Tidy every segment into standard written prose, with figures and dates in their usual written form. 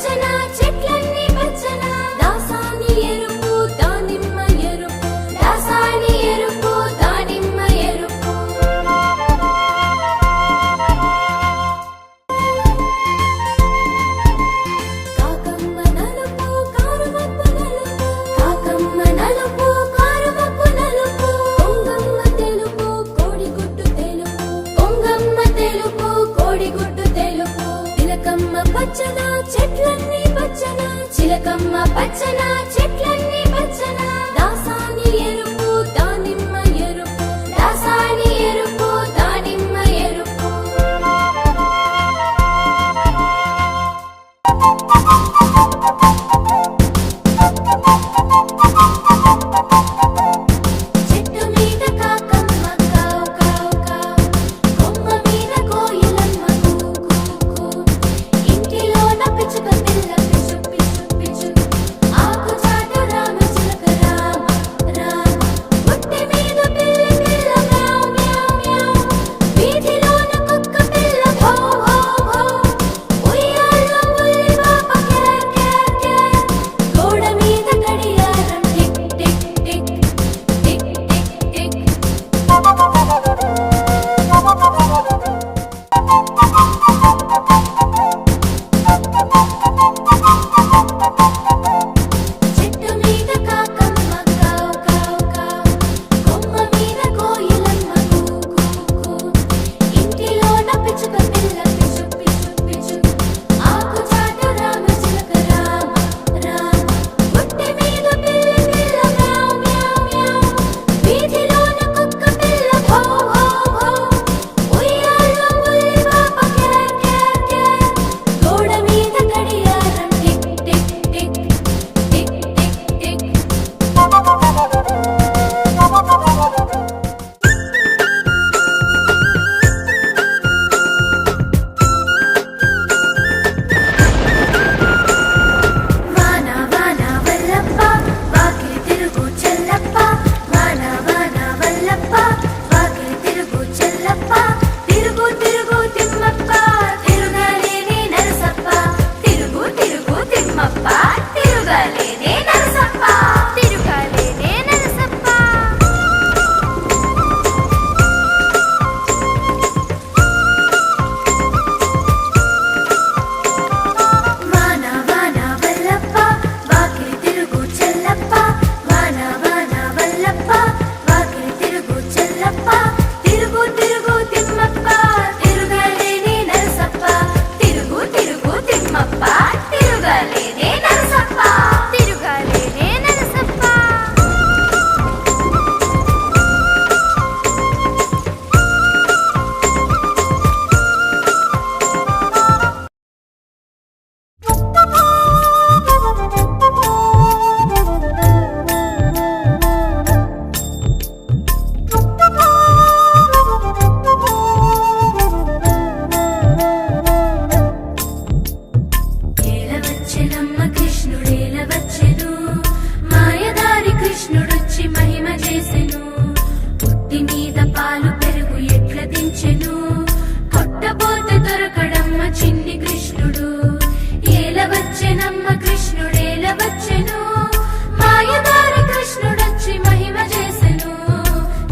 పచ్చన చెట్లన్నీ పచ్చన దాసాని ఎరుపు దానిమ్మ ఎరుపు దాసాని ఎరుపు దానిమ్మ ఎరుపు కాకమ్మ నలుపు కారుమబ్బు నలుపు కాకమ్మ నలుపు కారుమబ్బు నలుపు కొంగమ్మ తెలుపు కోడిగుడ్డు తెలుపు కొంగమ్మ తెలుపు కోడిగుడ్డు తెలుపు చిలకమ్మ పచ్చన చెట్లన్నీ పచ్చన చిలకమ్మ పచ్చన చెట్లన్నీ పచ్చన దాసాని ఎరుపు దానిమ్మ ఎరుపు దాసాని ఎరుపు దానిమ్మ ఎరుపు చెట్టు మీద కాకమ్మ కావు కావు కావు కొమ్మ మీద కోయిలమ్మ కూ కూ కూ ఇంటిలోన పిచ్చుక పిల్ల పిచ్చు పిచ్చు పిచ్చు ఆకు చాటు రామ చిలక రామ రామ పుట్టి మీద పిల్లి పిల్ల మ్యావ్ మ్యావ్ మ్యావ్ వీధిలోన కుక్క పిల్ల భౌ భౌ భౌ ఉయ్యాలో ఉల్లి పాప కేర్ కేర్ కేర్ గోడ మీద గడియారం tick tick tick tick tick tick చెట్టు మీద కాకమ్మ కావు కావు కావు కొమ్మ మీద కోయిలమ్మ కూ కూ కూ ఇంటిలోన పిచ్చుక పిల్ల పిచ్చు పిచ్చు పిచ్చు ఆకు చాటు రామ చిలక రామ రామ పుట్టి మీద పిల్లి పిల్ల మ్యావ్ మ్యావ్ మ్యావ్ వీధిలోన కుక్క పిల్ల భౌ భౌ భౌ ఉయ్యాలో ఉల్లి పాప కేర్ కేర్ కేర్ గోడ మీద గడియారం tick tick tick tick tick tick వాన వాన వల్లప్ప వాకిలి తిరుగు చెల్లప్ప వాన వాన వల్లప్ప వాకిలి తిరుగు చెల్లప్ప తిరుగు తిరుగు తిమ్మప్ప తిరుగలేనే నరసప్ప తిరుగు తిరుగు తిమ్మప్ప తిరుగలేనే నరసప్ప తిరుగలేనే నరసప్ప వాన వాన వల్లప్ప వాకిలి తిరుగు చెల్లప్ప వాన వాన వల్లప్ప వాకిలి తిరుగు చెల్లప్ప తిరుగు తిరుగు తిమ్మప్ప తిరుగలేనే నరసప్ప తిరుగు తిరుగు తిమ్మప్ప తిరుగలేనే నరసప్ప తిరుగలేనే నరసప్ప ఏలవచ్చెనమ్మ కృష్ణుడేలవచ్చెను మాయదారి కృష్ణుడొచ్చి మహిమ చేసెను పుట్టి మీద పాలు పెరుగు ఎట్ల దించెను కొట్టబోతే దొరకడమ్మ చిన్ని కృష్ణుడు ఏలవచ్చెనమ్మ కృష్ణుడేలవచ్చెను మాయదారి కృష్ణుడొచ్చి మహిమ చేసెను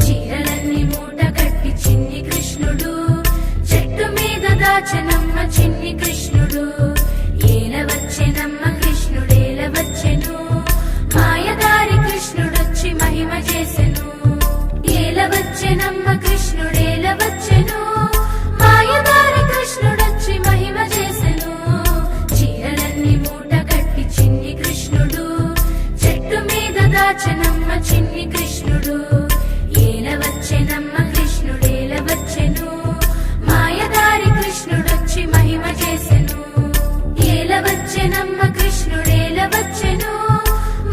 చీరలన్నీ మూట కట్టి చిన్ని కృష్ణుడు చెట్టు మీద దాచెనమ్మ చిన్ని కృష్ణుడు ఏలవచ్చెనమ్మ కృష్ణుడేలవచ్చెను మాయదారి కృష్ణుడొచ్చి మహిమ చేసెను ఏలవచ్చెనమ్మ కృష్ణుడేలవచ్చెను మాయదారి కృష్ణుడొచ్చి మహిమ చేసెను చీరలన్నీ మూట కట్టి చిన్ని కృష్ణుడు చెట్టు మీద దాచెనమ్మ చిన్ని కృష్ణుడు ఏలవచ్చెనమ్మ కృష్ణుడేలవచ్చెను మాయదారి కృష్ణుడొచ్చి మహిమ చేసెను ఏలవచ్చెనమ్మ కృష్ణుడేలవచ్చెను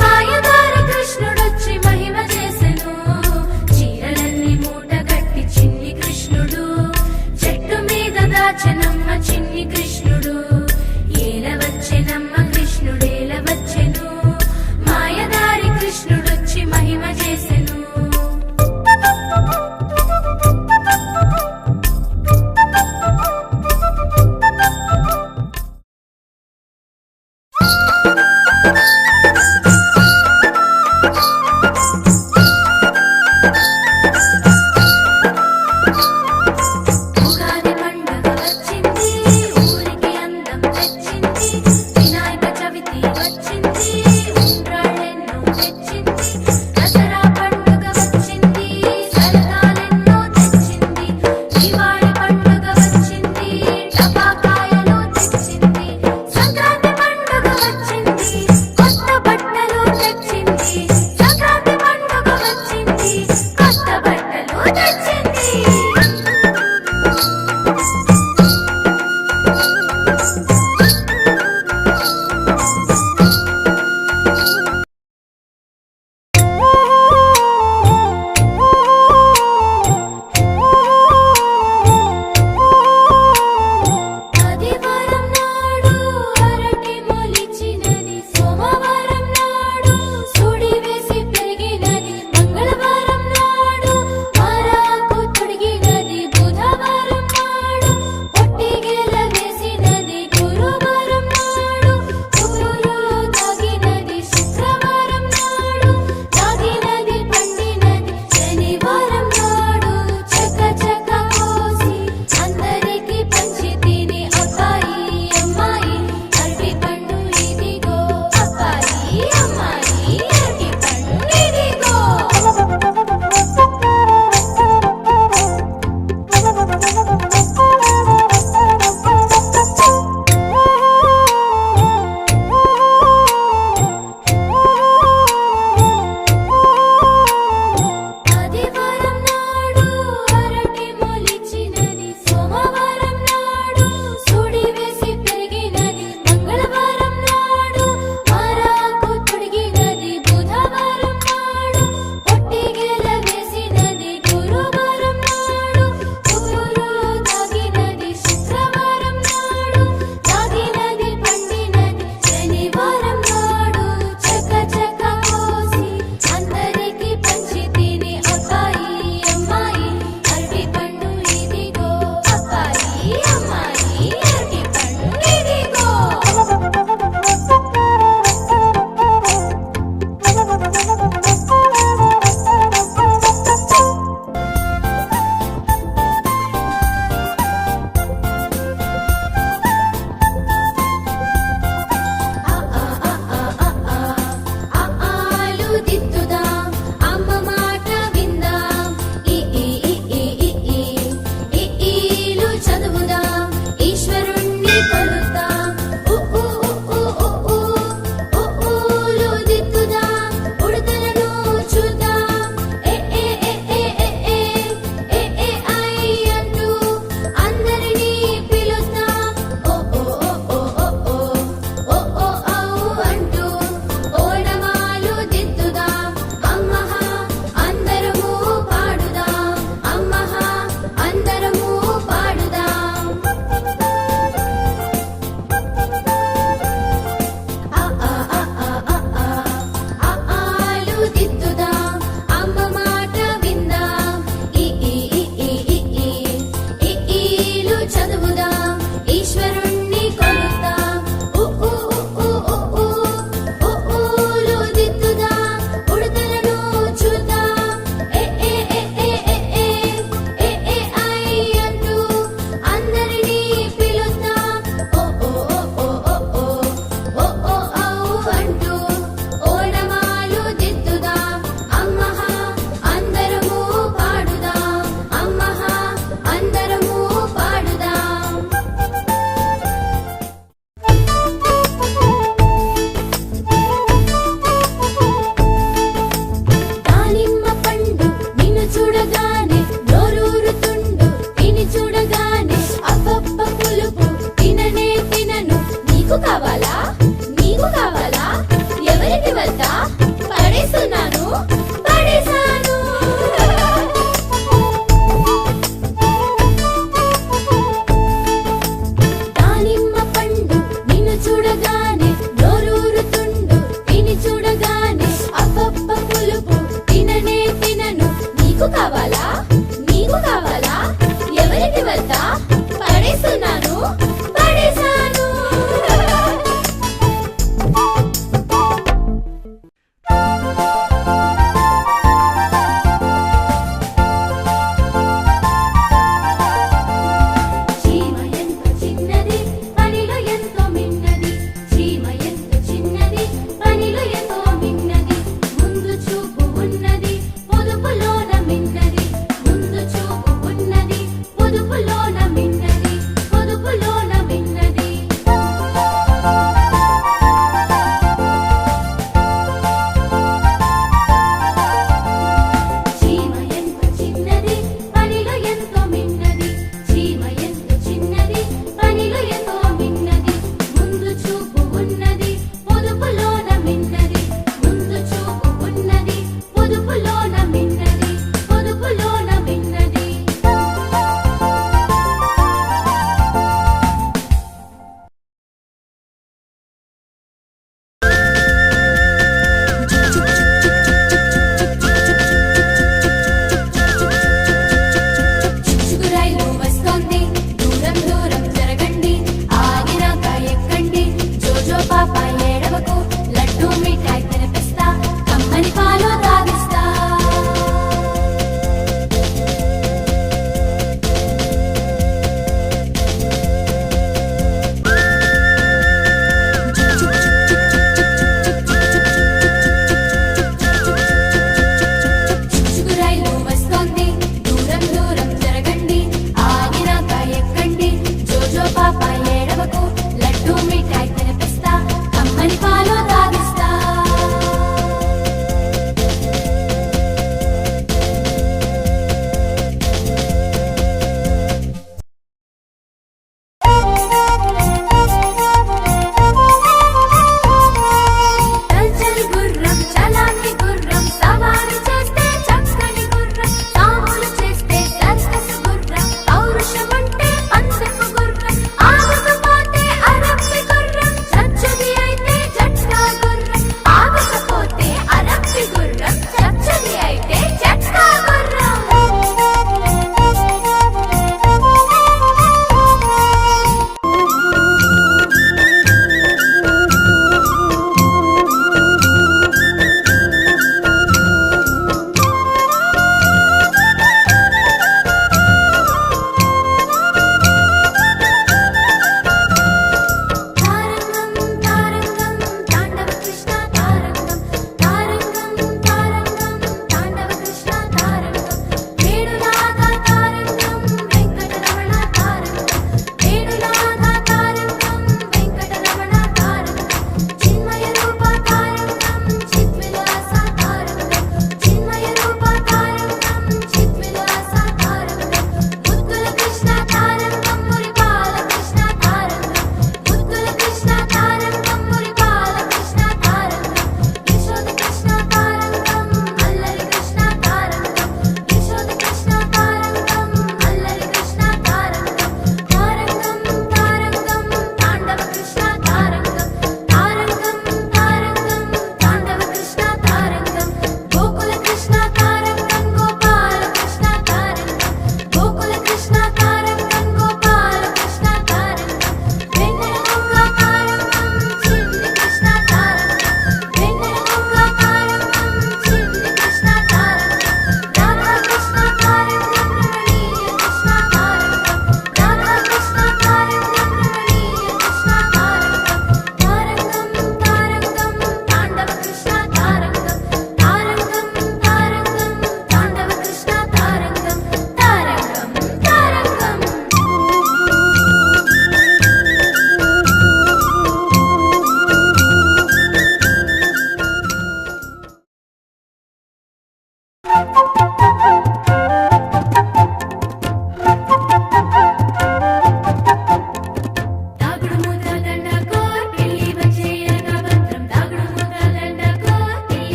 మాయదారి కృష్ణుడొచ్చి మహిమ చేసెను చీరలన్నీ మూట కట్టి చిన్ని కృష్ణుడు చెట్టు మీద దాచెనమ్మ చిన్ని కృష్ణుడు ఏలవచ్చెనమ్మ కృష్ణుడేలవచ్చెను మాయదారి కృష్ణుడొచ్చి మహిమ చేసెను ఉగాది పండుగ వచ్చింది ఊరికి అందం తెచ్చింది వినాయక చవితి వచ్చింది ఉండ్రాళ్ళెన్నో తెచ్చింది దసరా పండుగ వచ్చింది సరదాలెన్నో తెచ్చింది దివాళి పండుగ వచ్చింది టపాకాయలు తెచ్చింది సంక్రాంతి పండుగ వచ్చింది కొత్త బట్టలు తెచ్చింది సంక్రాంతి పండుగ వచ్చింది కొత్త బట్టలు తెచ్చింది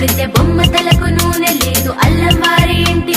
పుడితే బొమ్మ తలకు నూనె లేదు అల్లం వారి ఇంటి